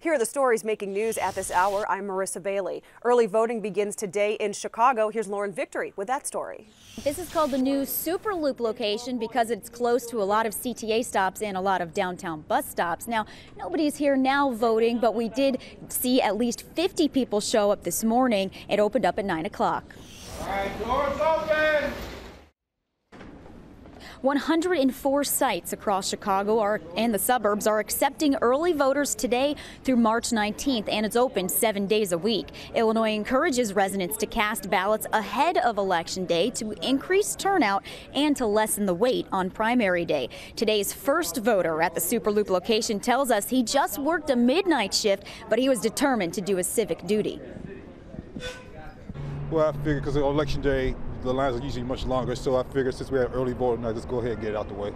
Here are the stories making news at this hour. I'm Marissa Bailey. Early voting begins today in Chicago. Here's Lauren Victory with that story. This is called the new Super Loop location because it's close to a lot of CTA stops and a lot of downtown bus stops. Now, nobody's here now voting, but we did see at least 50 people show up this morning. It opened up at 9 o'clock. All right, doors open. 104 sites across Chicago and the suburbs are accepting early voters today through March 19th, and it's open 7 days a week. Illinois encourages residents to cast ballots ahead of Election Day to increase turnout and to lessen the wait on primary day. Today's first voter at the Super Loop location tells us he just worked a midnight shift, but he was determined to do his civic duty. Well, I figured because of Election Day, the lines are usually much longer, so I figured since we have early voting, I'll just go ahead and get it out the way.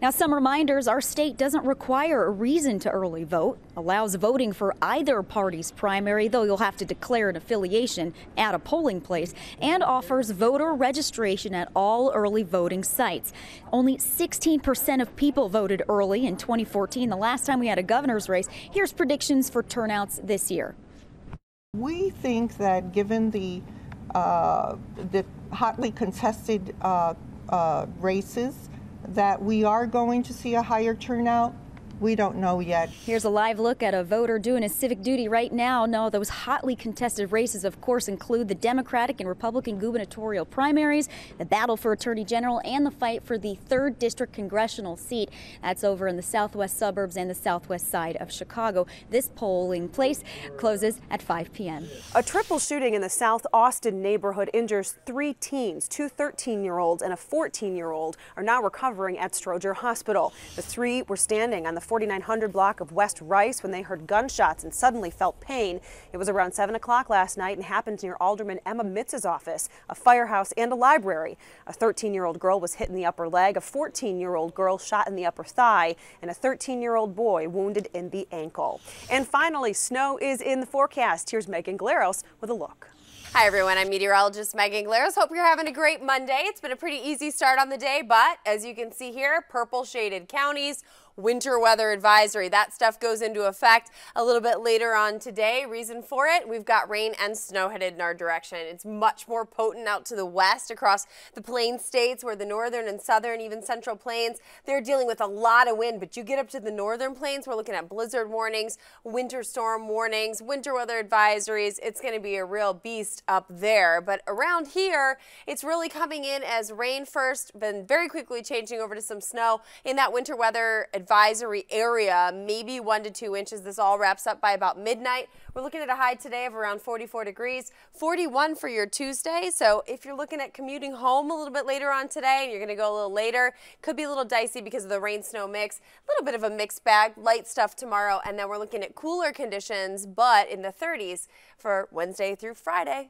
Now, some reminders: our state doesn't require a reason to early vote, allows voting for either party's primary, though you'll have to declare an affiliation at a polling place, and offers voter registration at all early voting sites. Only 16% of people voted early in 2014, the last time we had a governor's race. Here's predictions for turnouts this year. We think that given the hotly contested races, that we are going to see a higher turnout. We don't know yet. Here's a live look at a voter doing his civic duty right now. No, those hotly contested races, of course, include the Democratic and Republican gubernatorial primaries, the battle for Attorney General, and the fight for the 3rd District congressional seat. That's over in the southwest suburbs and the southwest side of Chicago. This polling place closes at 5 p.m. A triple shooting in the South Austin neighborhood injures 3 teens. 2 13-year-olds and a 14-year-old are now recovering at Stroger Hospital. The 3 were standing on the 4900 block of West Rice when they heard gunshots and suddenly felt pain. It was around 7 o'clock last night and happened near Alderman Emma Mitz's office, a firehouse, and a library. A 13-year-old girl was hit in the upper leg, a 14-year-old girl shot in the upper thigh, and a 13-year-old boy wounded in the ankle. And finally, snow is in the forecast. Here's Megan Glaros with a look. Hi everyone, I'm meteorologist Megan Glaros. Hope you're having a great Monday. It's been a pretty easy start on the day, but as you can see here, purple shaded counties, winter weather advisory. That stuff goes into effect a little bit later on today. Reason for it, we've got rain and snow headed in our direction. It's much more potent out to the west across the plain states, where the northern and southern, even central plains, they're dealing with a lot of wind. But you get up to the northern plains, we're looking at blizzard warnings, winter storm warnings, winter weather advisories. It's going to be a real beast up there. But around here, it's really coming in as rain first, then very quickly changing over to some snow in that winter weather advisory area, maybe 1 to 2 inches. This all wraps up by about midnight. We're looking at a high today of around 44 degrees, 41 for your Tuesday. So if you're looking at commuting home a little bit later on today and you're going to go a little later, could be a little dicey because of the rain-snow mix. A little bit of a mixed bag, light stuff tomorrow, and then we're looking at cooler conditions, but in the 30s for Wednesday through Friday.